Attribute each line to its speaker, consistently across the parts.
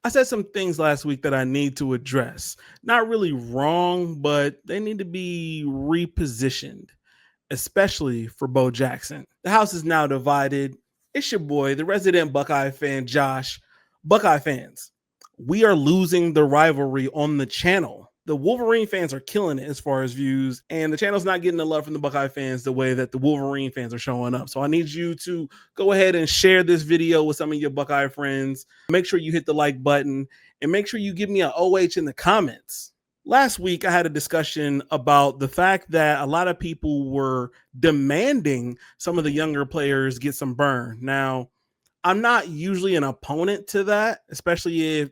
Speaker 1: I said some things last week that I need to address. Not really wrong, but they need to be repositioned, especially for Bo Jackson. The house is now divided. It's your boy, the resident Buckeye fan, Josh. Buckeye fans, we are losing the rivalry on the channel. The Wolverine fans are killing it as far as views, and the channel's not getting the love from the Buckeye fans the way that the Wolverine fans are showing up. So I need you to go ahead and share this video with some of your Buckeye friends. Make sure you hit the like button and make sure you give me an OH in the comments. Last week, I had a discussion about the fact that a lot of people were demanding some of the younger players get some burn. Now, I'm not usually an opponent to that, especially if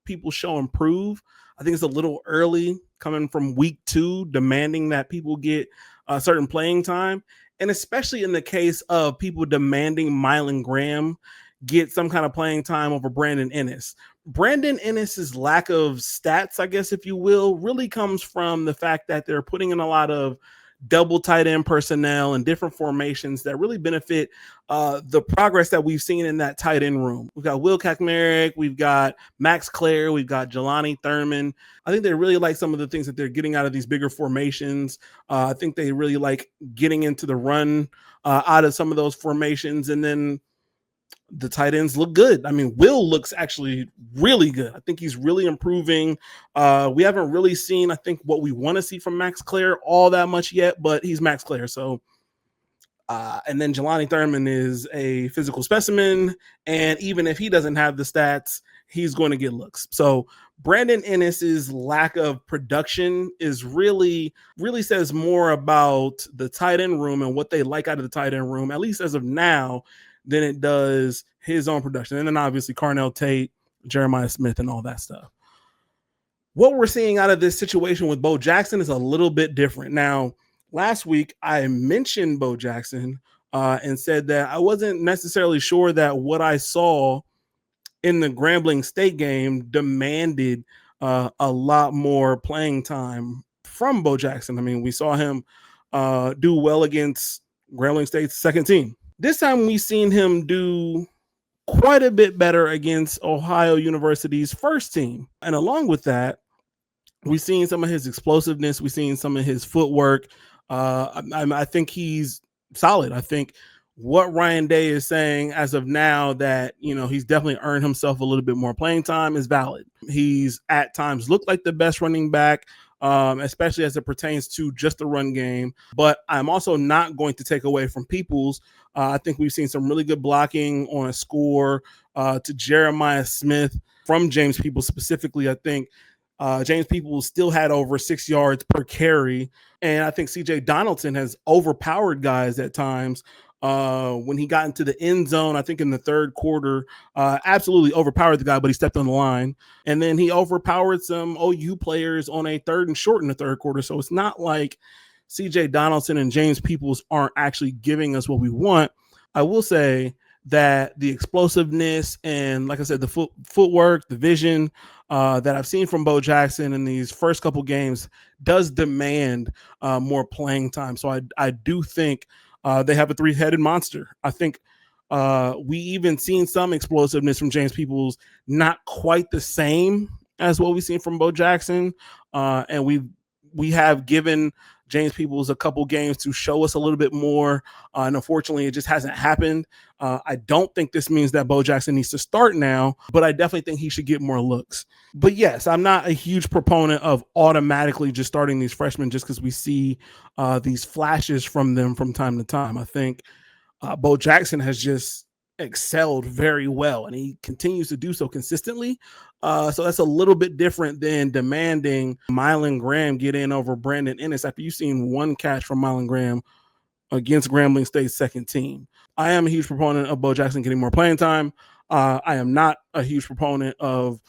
Speaker 1: people show improve. I think it's a little early coming from week 2, demanding that people get a certain playing time. And especially in the case of people demanding Mylan Graham get some kind of playing time over Brandon Ennis. Brandon Ennis's lack of stats, I guess, if you will, really comes from the fact that they're putting in a lot of double tight end personnel and different formations that really benefit the progress that we've seen in that tight end room. We've got Will Kaczmarek, we've got Max Clare, we've got Jelani Thurman. I think they really like some of the things that they're getting out of these bigger formations. I think they really like getting into the run out of some of those formations. And then the tight ends look good. I mean, Will looks actually really good. I think he's really improving. We haven't really seen, I think, what we want to see from Max Clare all that much yet, but he's Max Clare. So, and then Jelani Thurman is a physical specimen. And even if he doesn't have the stats, he's going to get looks. So Brandon Ennis's lack of production is really says more about the tight end room and what they like out of the tight end room, at least as of now, than it does his own production. And then obviously Carnell Tate, Jeremiah Smith, and all that stuff. What we're seeing out of this situation with Bo Jackson is a little bit different. Now, last week I mentioned Bo Jackson and said that I wasn't necessarily sure that what I saw in the Grambling State game demanded a lot more playing time from Bo Jackson. I mean, we saw him do well against Grambling State's second team. This time we've seen him do quite a bit better against Ohio University's first team. And along with that, we've seen some of his explosiveness. We've seen some of his footwork. I think he's solid. I think what Ryan Day is saying as of now, that, you know, he's definitely earned himself a little bit more playing time, is valid. He's at times looked like the best running back, especially as it pertains to just the run game. But I'm also not going to take away from Peoples. I think we've seen some really good blocking on a score to Jeremiah Smith from James Peoples specifically. I think James Peoples still had over 6 yards per carry. And I think CJ Donaldson has overpowered guys at times. When he got into the end zone, I think in the third quarter, absolutely overpowered the guy, but he stepped on the line. And then he overpowered some OU players on a third and short in the third quarter. So it's not like CJ Donaldson and James Peoples aren't actually giving us what we want. I will say that the explosiveness and, like I said, the footwork, the vision that I've seen from Bo Jackson in these first couple games does demand more playing time. So I do think they have a three-headed monster. I think we even seen some explosiveness from James Peoples, not quite the same as what we've seen from Bo Jackson. And we have given James Peoples a couple games to show us a little bit more. And unfortunately, it just hasn't happened. I don't think this means that Bo Jackson needs to start now, but I definitely think he should get more looks. But yes, I'm not a huge proponent of automatically just starting these freshmen just because we see these flashes from them from time to time. I think Bo Jackson has just excelled very well, and he continues to do so consistently. So that's a little bit different than demanding Mylan Graham get in over Brandon Ennis after you've seen one catch from Mylan Graham against Grambling State's second team. I am a huge proponent of Bo Jackson getting more playing time. I am not a huge proponent of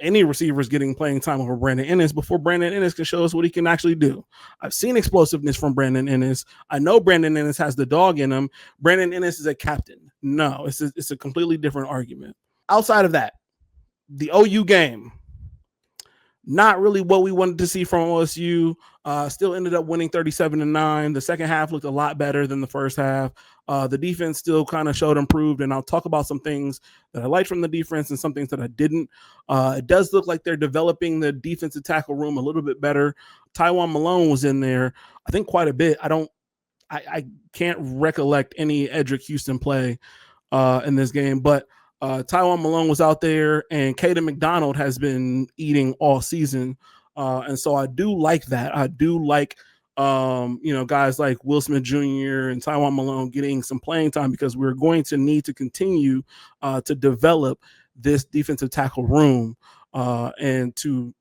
Speaker 1: any receivers getting playing time over Brandon Ennis before Brandon Ennis can show us what he can actually do. I've seen explosiveness from Brandon Ennis. I know Brandon Ennis has the dog in him. Brandon Ennis is a captain. No, it's a completely different argument. Outside of that, the OU game, Not really what we wanted to see from OSU. Still ended up winning 37-9. The second half looked a lot better than the first half. The defense still kind of showed improved, and I'll talk about some things that I liked from the defense and some things that I didn't. It does look like they're developing the defensive tackle room a little bit better. Tywone Malone was in there, I think, quite a bit. I can't recollect any Edric Houston play in this game, but Tywone Malone was out there, and Caden McDonald has been eating all season. And so I do like that. I do like, guys like Will Smith Jr. and Tywone Malone getting some playing time, because we're going to need to continue to develop this defensive tackle room and to,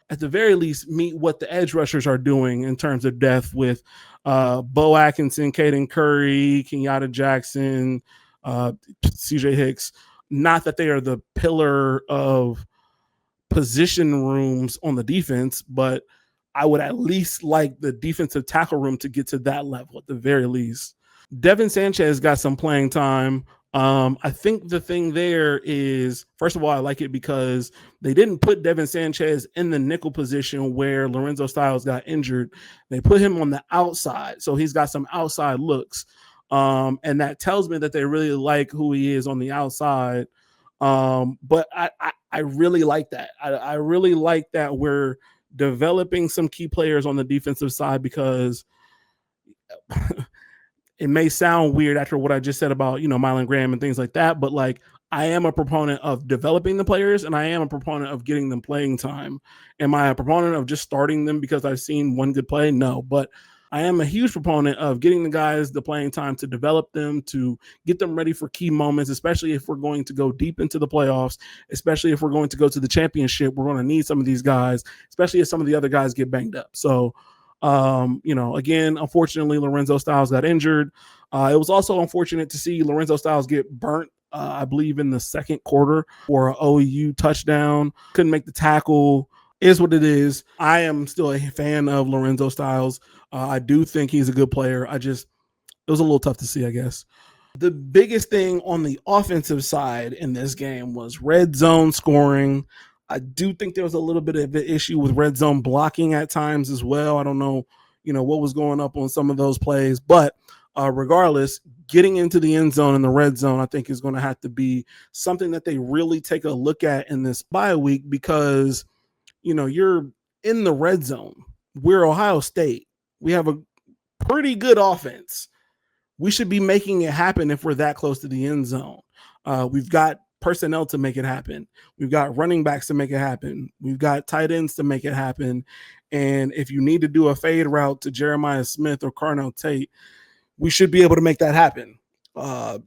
Speaker 1: at the very least, meet what the edge rushers are doing in terms of depth with Bo Atkinson, Caden Curry, Kenyatta Jackson, CJ Hicks. Not that they are the pillar of position rooms on the defense, but I would at least like the defensive tackle room to get to that level at the very least. Devin Sanchez got some playing time. I think the thing there is, first of all, I like it because they didn't put Devin Sanchez in the nickel position where Lorenzo Styles got injured. They put him on the outside, so he's got some outside looks. And that tells me that they really like who he is on the outside. But I really like that. I really like that we're developing some key players on the defensive side, because it may sound weird after what I just said about, Mylan Graham and things like that, but like, I am a proponent of developing the players, and I am a proponent of getting them playing time. Am I a proponent of just starting them because I've seen one good play? No, but I am a huge proponent of getting the guys the playing time to develop them, to get them ready for key moments, especially if we're going to go deep into the playoffs, especially if we're going to go to the championship. We're going to need some of these guys, especially if some of the other guys get banged up. So, again, unfortunately, Lorenzo Styles got injured. It was also unfortunate to see Lorenzo Styles get burnt, I believe, in the second quarter for an OU touchdown. Couldn't make the tackle. Is what it is. I am still a fan of Lorenzo Styles. I do think he's a good player. It was a little tough to see, I guess. The biggest thing on the offensive side in this game was red zone scoring. I do think there was a little bit of an issue with red zone blocking at times as well. I don't know, what was going up on some of those plays, but regardless, getting into the end zone and the red zone, I think, is going to have to be something that they really take a look at in this bye week, because, you're in the red zone. We're Ohio State. We have a pretty good offense. We should be making it happen if we're that close to the end zone. We've got personnel to make it happen. We've got running backs to make it happen. We've got tight ends to make it happen. And if you need to do a fade route to Jeremiah Smith or Carnell Tate, we should be able to make that happen.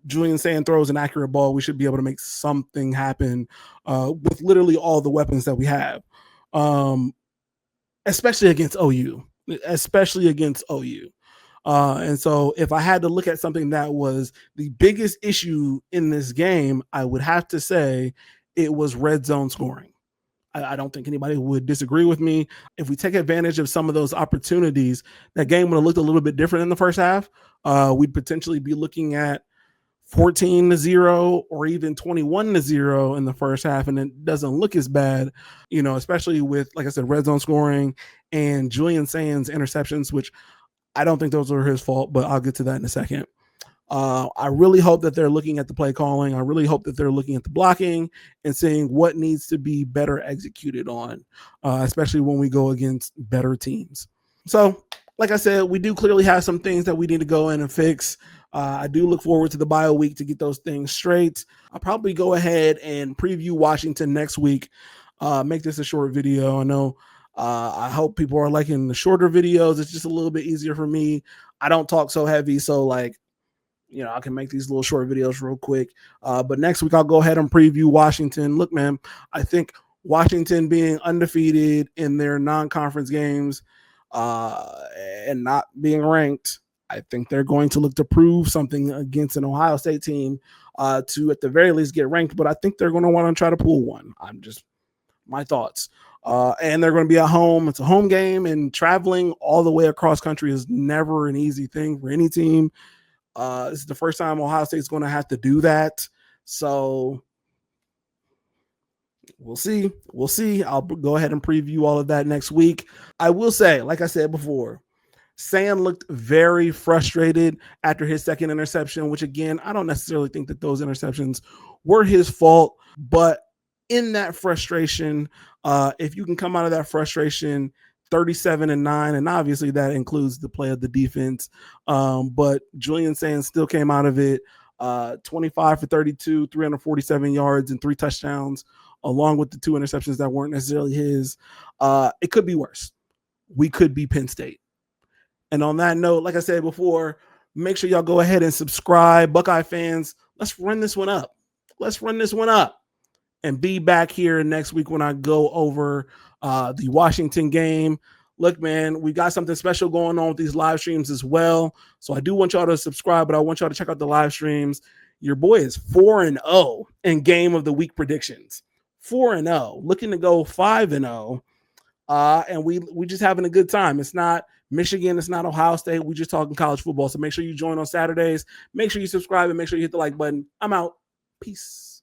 Speaker 1: Julian Sand throws an accurate ball. We should be able to make something happen with literally all the weapons that we have, especially against OU. And so if I had to look at something that was the biggest issue in this game, I would have to say it was red zone scoring. I don't think anybody would disagree with me. If we take advantage of some of those opportunities, that game would have looked a little bit different in the first half. We'd potentially be looking at 14-0 or even 21-0 in the first half, and it doesn't look as bad, especially with, like I said, red zone scoring and Julian Sands interceptions, which I don't think those are his fault, but I'll get to that in a second. I really hope that they're looking at the play calling. I really hope that they're looking at the blocking and seeing what needs to be better executed on, especially when we go against better teams. So, like I said, we do clearly have some things that we need to go in and fix. I do look forward to the bye week to get those things straight. I'll probably go ahead and preview Washington next week. Make this a short video. I know I hope people are liking the shorter videos. It's just a little bit easier for me. I don't talk so heavy, so I can make these little short videos real quick. But next week, I'll go ahead and preview Washington. Look, man, I think Washington being undefeated in their non-conference games and not being ranked, I think they're going to look to prove something against an Ohio State team to, at the very least, get ranked. But I think they're going to want to try to pull one. My thoughts. And they're going to be at home. It's a home game, and traveling all the way across country is never an easy thing for any team. This is the first time Ohio State's going to have to do that. So We'll see. We'll see. I'll go ahead and preview all of that next week. I will say, like I said before, Sam looked very frustrated after his second interception, which again, I don't necessarily think that those interceptions were his fault, but in that frustration, if you can come out of that frustration 37-9, and obviously that includes the play of the defense, but Julian Sands still came out of it 25 for 32, 347 yards and 3 touchdowns, along with the 2 interceptions that weren't necessarily his. It could be worse. We could be Penn State. And on that note, like I said before, make sure y'all go ahead and subscribe. Buckeye fans, let's run this one up. Let's run this one up and be back here next week when I go over the Washington game. Look, man, we got something special going on with these live streams as well. So I do want y'all to subscribe, but I want y'all to check out the live streams. Your boy is 4-0 in game of the week predictions. 4-0, looking to go 5-0. And we just having a good time. It's not Michigan, it's not Ohio State. We just talking college football. So make sure you join on Saturdays. Make sure you subscribe and make sure you hit the like button. I'm out. Peace.